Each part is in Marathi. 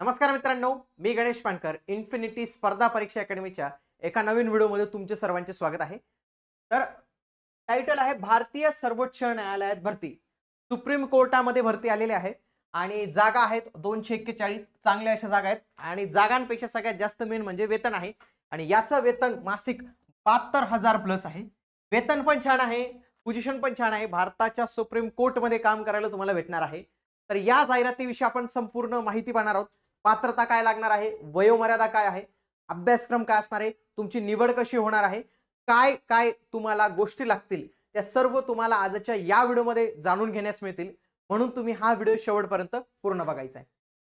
नमस्कार मित्रांनो, मी गणेश पानकर इन्फिनिटी स्पर्धा परीक्षा अकॅडमीच्या एका नवीन व्हिडिओमध्ये तुमचे सर्वांचे स्वागत आहे। तर टायटल आहे भारतीय सर्वोच्च न्यायालयात भरती। सुप्रीम कोर्टामध्ये भरती आलेली आहे आणि जागा आहेत 241। चांगल्या अशा जागा आहेत आणि जागांपेक्षा सगळ्यात जास्त मेन म्हणजे वेतन आहे आणि याचं वेतन मासिक 72,000 प्लस आहे। वेतन पण छान आहे, पोझिशन पण छान आहे। भारताच्या सुप्रीम कोर्टमध्ये काम करायला तुम्हाला भेटणार आहे। तर या जाहिरातीविषयी आपण संपूर्ण माहिती पाहणार आहोत। पात्रता काय लागणार आहे, वयोमर्यादा काय आहे, अभ्यासक्रम काय असणार आहे, तुमची निवड कशी होणार आहे, काय काय तुम्हाला गोष्टी लागतील त्या सर्व तुम्हाला आजच्या या व्हिडिओमध्ये जाणून घेण्यास मिळतील। म्हणून तुम्ही हा व्हिडिओ शेवटपर्यंत पूर्ण बघायचा आहे।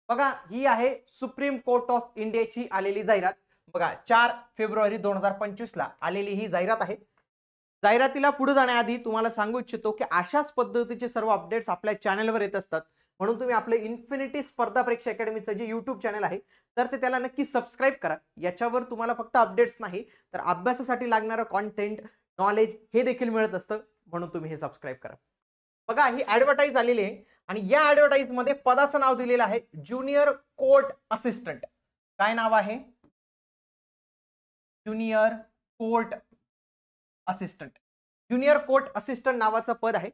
बघा, ही आहे सुप्रीम कोर्ट ऑफ इंडियाची आलेली जाहिरात। बघा, 4 फेब्रुवारी 2025 ला आलेली ही जाहिरात आहे। जाहिरातीला पुढे जाण्याआधी तुम्हाला सांगू इच्छितो की अशाच पद्धतीचे सर्व अपडेट्स आपल्या चॅनलवर येत असतात। म्हणून तुम्ही आपले इन्फिनिटी स्पर्धा परीक्षा अकॅडमीचं जे YouTube चॅनल आहे तर ते त्याला नक्की सबस्क्राइब करा। याच्यावर तुम्हाला फक्त अपडेट्स नाही तर अभ्यासासाठी लागणारं कंटेंट, नॉलेज हे देखील मिळत असतं। म्हणून तुम्ही हे सबस्क्राइब करा। बघा, ही ॲडव्हर्टाइज आलेली आहे आणि या ॲडव्हर्टाइज मध्ये पदाचं नाव दिलेलं आहे ज्युनियर कोर्ट असिस्टंट। काय नाव आहे? Junior court assistant. Junior court assistant नावाचं पद आहे।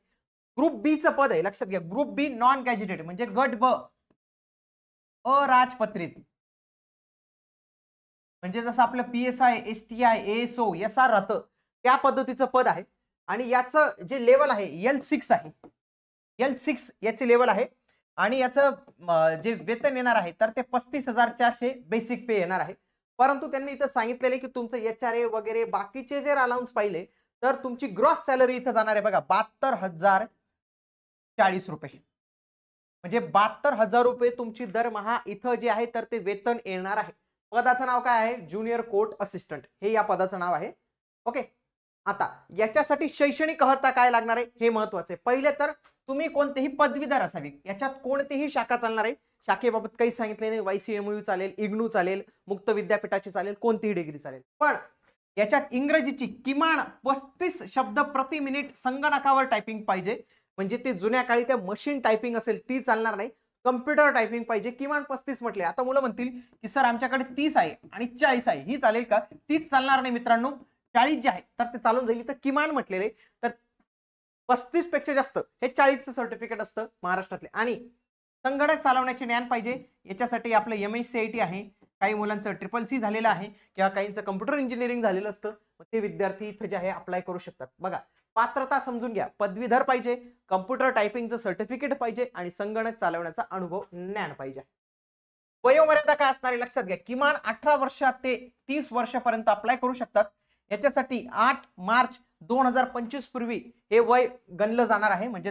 ग्रुप बी चं पद आहे, लक्षात घ्या। ग्रुप बी नॉन गॅजेटेड म्हणजे गट ब, अराजपत्रित। म्हणजे जसं आपलं PSI, STI, ASO, SR राहतं त्या पद्धतीचं पद आहे आणि याचं जे लेवल आहे L6 आहे। L6 याचे लेवल आहे आणि याचं जे वेतन येणार आहे तर ते 35,400 बेसिक पे येणार आहे। परंतु त्यांनी इथं सांगितलेले की तुमचं HRA वगैरे बाकीचे जे अलाउन्स पाहिले तर तुमची ग्रॉस सॅलरी इथं जाणार आहे बघा 72,040 रुपये। म्हणजे 72,000 रुपये तुमची दरमहा इथं जे आहे तर ते वेतन येणार आहे। पदाचं नाव काय आहे? ज्युनियर कोर्ट असिस्टंट, हे या पदाचं नाव आहे। ओके, आता याच्यासाठी शैक्षणिक अर्हता काय लागणार आहे हे महत्त्वाचं आहे। पहिले तर तुम्ही कोणतेही पदवीधर असावी, याच्यात कोणतीही शाखा चालणार आहे। शाखेबाबत काही सांगितले नाही। YCMU चालेल, इग्नू चालेल, मुक्त विद्यापीठाची चालेल, कोणतीही डिग्री चालेल। पण याच्यात इंग्रजीची किमान 35 शब्द प्रति मिनिट संगणकावर टायपिंग पाहिजे। म्हणजे ते जुन्या काळी त्या मशीन टायपिंग असेल ती चालणार नाही, कम्प्युटर टायपिंग पाहिजे। किमान 35 म्हटले। आता मुलं म्हणतील की सर आमच्याकडे 30 आहे आणि 40 आहे, ही चालेल का? 30 चालणार नाही मित्रांनो, 40 जे आहे तर ते चालून जाईल। तर किमान म्हटलेले तर 35 पेक्षा जास्त हे 40चं सर्टिफिकेट असतं महाराष्ट्रातले। आणि संगणक चालवण्याचे ज्ञान पाहिजे। याच्यासाठी आपलं MSc आहे, काही मुलांचं CCC झालेलं आहे किंवा काहींचं कम्प्युटर इंजिनिअरिंग झालेलं असतं। ते विद्यार्थी इथे जे आहे अप्लाय करू शकतात। बघा, पात्रता समजून घ्या। पदवीधर पाहिजे, कम्प्युटर टायपिंगचं सर्टिफिकेट पाहिजे आणि संगणक चालवण्याचा अनुभव, ज्ञान पाहिजे। वयोमर्यादा काय असणार आहे लक्षात घ्या। किमान 18 वर्षात ते 30 वर्षापर्यंत अप्लाय करू शकतात। याच्यासाठी 8 मार्च 2025 पूर्वी हे वय गणलं जाणार आहे। म्हणजे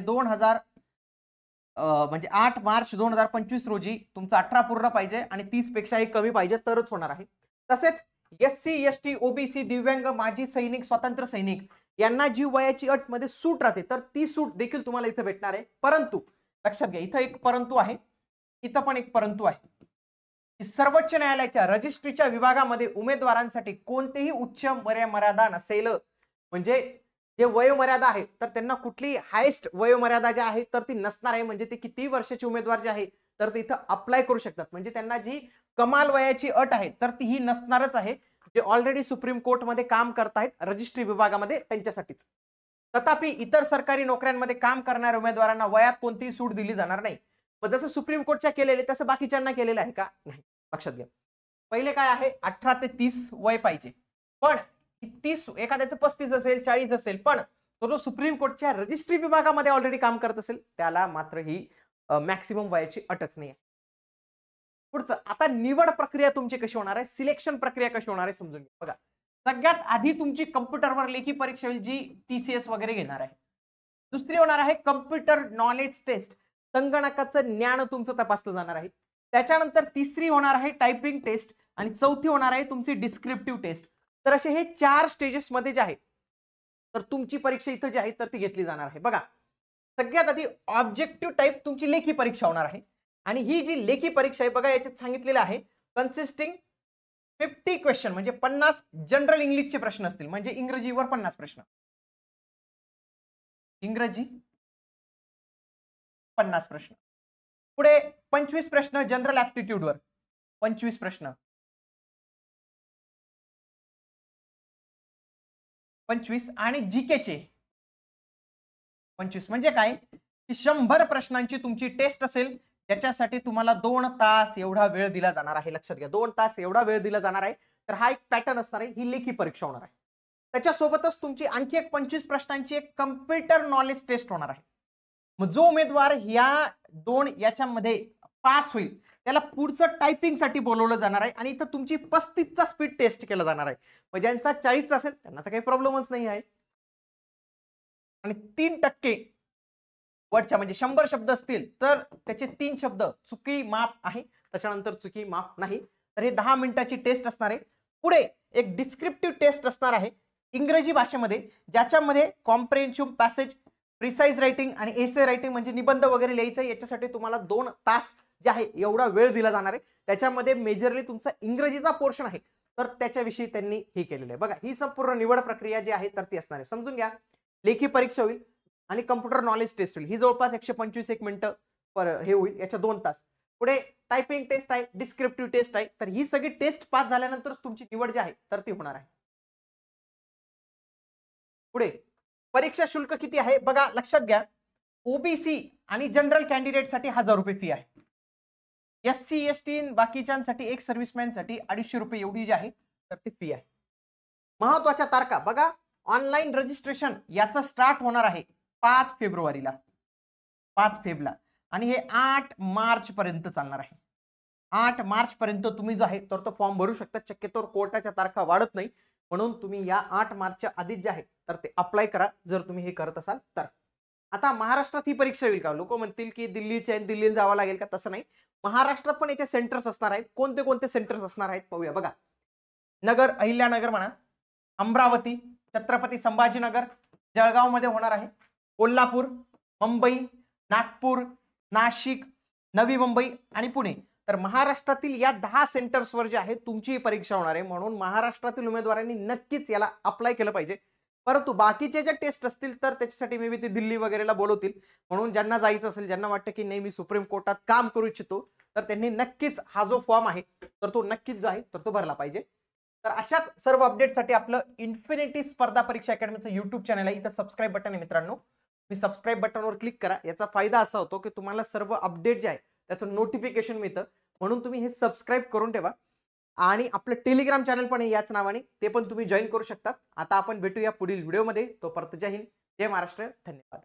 8 मार्च 2025 रोजी तुमचं 18 पूर्ण पाहिजे आणि 30 पेक्षाही कमी पाहिजे तरच होणार आहे। तसेच SC ST OBC दिव्यांग, माजी सैनिक, स्वातंत्र्य सैनिक यांना जी वयाची अट मध्ये सूट राहते तर ती सूट देखील तुम्हाला इथे भेटणार आहे। परंतु लक्षात घ्या, इथं एक परंतु आहे, इथं पण एक परंतु आहे। सर्वोच्च न्यायालयाच्या रजिस्ट्रीच्या विभागामध्ये उमेदवारांसाठी कोणतेही उच्च वयोमर्यादा नसेल। म्हणजे जे वयोमर्यादा आहे तर त्यांना कुठली हायेस्ट वयोमर्यादा जी आहे तर ती नसणार आहे। म्हणजे ते किती वर्षाचे उमेदवार जे आहे तर ते इथं अप्लाय करू शकतात। म्हणजे त्यांना जी कमाल वयाची अट आहे तर ती ही नसणारच आहे। जे ऑलरेडी सुप्रीम कोर्टमध्ये काम करत आहेत रजिस्ट्री विभागामध्ये त्यांच्यासाठीच। तथापि इतर सरकारी नोकऱ्यांमध्ये काम करणाऱ्या उमेदवारांना वयात कोणतीही सूट दिली जाणार नाही। जसं सुप्रीम कोर्टच्या केलेले तसं बाकीच्यांना केलेलं आहे का? नाही, लक्षात घ्या। पहिले काय आहे, 18 ते 30 वय पाहिजे। पण 30 एखाद्याचं 35 असेल, 40 असेल, पण तो जो सुप्रीम कोर्टच्या रजिस्ट्री विभागामध्ये ऑलरेडी काम करत असेल त्याला मात्र ही मॅक्सिमम वयाची अटच नाही आहे। पुढचं, आता निवड प्रक्रिया तुमची कशी होणार आहे, सिलेक्शन प्रक्रिया कशी होणार आहे समजून घ्या। बघा, सगळ्यात आधी तुमची कम्प्युटरवर लेखी परीक्षा होईल जी TCS वगैरे घेणार आहे। दुसरी होणार आहे कम्प्युटर नॉलेज टेस्ट, संगणकाचं ज्ञान तुमचं तपासलं जाणार आहे। त्याच्यानंतर तिसरी होणार आहे टायपिंग टेस्ट आणि चौथी होणार आहे तुमची डिस्क्रिप्टिव्ह टेस्ट। तर असे हे 4 स्टेजेस मध्ये जे आहे तर तुमची परीक्षा इथं जी आहे तर ती घेतली जाणार आहे। बघा, सगळ्यात आधी ऑब्जेक्टिव्ह टाइप तुमची लेखी परीक्षा होणार आहे आणि ही जी लेखी परीक्षा आहे बघा याच्यात सांगितलेलं आहे कन्सिस्टिंग 50 क्वेश्चन, म्हणजे 50 जनरल इंग्लिशचे प्रश्न असतील। म्हणजे इंग्रजीवर 50 प्रश्न, इंग्रजी 50 प्रश्न, पुढे 25 प्रश्न जनरल ऍप्टिट्यूड वर, 25 प्रश्न, 25 आणि जीकेचे 25 म्हणजे काय की 100 प्रश्नांची तुमची टेस्ट असेल, त्याच्यासाठी तुम्हाला 2 तास एवढा वेळ दिला जाणार आहे. लक्षात घ्या, 2 तास एवढा वेळ दिला जाणार आहे. तर हा एक पॅटर्न असणार आहे, ही लेखी परीक्षा होणार आहे. त्याच्यासोबतच तुमची आणखी एक 25 प्रश्नांची एक कम्प्युटर नॉलेज टेस्ट होणार आहे. मग जो उमेदवार या याच्यामध्ये पास होईल त्याला पुढचं टायपिंगसाठी बोलवलं जाणार आहे आणि इथं तुमची 35चा स्पीड टेस्ट केला जाणार आहे. मग ज्यांचा 40 असेल त्यांना तर काही प्रॉब्लेमच नाही आहे. आणि 3% वर्डच्या म्हणजे 100 शब्द असतील तर त्याचे 3 शब्द चुकी माफ आहे, त्याच्यानंतर चुकी माफ नाही. तर हे 10 मिनिटाची टेस्ट असणार आहे. पुढे एक डिस्क्रिप्टिव्ह टेस्ट असणार आहे इंग्रजी भाषेमध्ये, ज्याच्यामध्ये कॉम्प्रिहेन्सिव्ह पॅसेज, प्रिसाइज रायटिंग आणि एसे रायटिंग म्हणजे निबंध वगैरे लिहायचं. याच्यासाठी तुम्हाला 2 तास जे आहे एवढा वेळ दिला जाणार आहे. त्याच्यामध्ये मेजरली तुमचा इंग्रजीचा पोर्शन आहे, तर त्याच्याविषयी त्यांनी हे केलेलं आहे. बघा, ही संपूर्ण निवड प्रक्रिया जी आहे तर ती असणार आहे. समजून घ्या, लेखी परीक्षा होईल आणि कम्प्युटर नॉलेज टेस्ट होईल. ही जवळपास 125 मिनिटं हे होईल, याच्या 2 तास. पुढे टायपिंग टेस्ट आहे, डिस्क्रिप्टिव्ह टेस्ट आहे. तर ही सगळी टेस्ट पास झाल्यानंतर तुमची निवड जी आहे तर ती होणार आहे. पुढे परीक्षा शुल्क किती आहे बघा, लक्षात घ्या. ओबीसी आणि जनरल कॅन्डिडेटसाठी 1000 रुपये फी आहे. एससी एसटी बाकीच्यांसाठी, एक सर्व्हिसमॅनसाठी 250 रुपये एवढी जी आहे तर ती फी आहे. महत्वाच्या तारखा बघा, ऑनलाईन रजिस्ट्रेशन याचं स्टार्ट होणार आहे 5 फेब्रुवारीला, 5 फेब्रुवारीला, आणि हे 8 मार्च पर्यंत चालणार आहे. 8 मार्च पर्यंत तुम्ही जो आहे तर तो फॉर्म भरू शकता. शक्यतोवर कोर्टाच्या तारखा वाढत नाही, म्हणून तुम्ही या 8 मार्चच्या आधीच जे आहे तर ते अप्लाय करा जर तुम्ही हे करत असाल तर. आता महाराष्ट्रात ही परीक्षा होईल का? लोक म्हणतील की दिल्लीचे आहे, दिल्लीला जावं लागेल का? तसं नाही, महाराष्ट्रात पण याचे सेंटर्स असणार आहेत. कोणते कोणते सेंटर्स असणार आहेत पाहूया. बघा, नगर, अहिल्यानगर म्हणा, अमरावती, छत्रपती संभाजीनगर, जळगाव मध्ये होणार आहे, कोल्हापूर, मुंबई, नागपूर, नाशिक, नवी मुंबई आणि पुणे. तर महाराष्ट्रातील या 10 सेंटर्सवर जे आहे तुमची परीक्षा होणार आहे. म्हणून महाराष्ट्रातील उमेदवारांनी नक्कीच याला अप्लाय केलं पाहिजे. परंतु बाकीचे जे टेस्ट असतील तर त्याच्यासाठी मे बी ते दिल्ली वगैरेला बोलवतील. म्हणून ज्यांना जायचं असेल, ज्यांना वाटतं की नाही मी सुप्रीम कोर्टात काम करू इच्छितो, तर त्यांनी नक्कीच हा जो फॉर्म आहे तर तो नक्कीच जो आहे तर तो भरला पाहिजे. तर अशाच सर्व अपडेटसाठी आपलं इन्फिनिटी स्पर्धा परीक्षा अकॅडमीचं युट्यूब चॅनल आहे, इथं सबस्क्राईब बटन आहे मित्रांनो. मी सबस्क्राईब बटनवर क्लिक करा. याचा फायदा असा होतो की तुम्हाला सर्व अपडेट जे आहे त्याचं नोटिफिकेशन मिळतं, म्हणून तुम्ही हे सबस्क्राईब करून ठेवा. आणि आपलं टेलिग्राम चॅनल पण आहे याच नावाने, ते पण तुम्ही जॉईन करू शकता. आता आपण भेटूया पुढील व्हिडिओमध्ये. तोपर्यंत जय हिंद, जय महाराष्ट्र, धन्यवाद.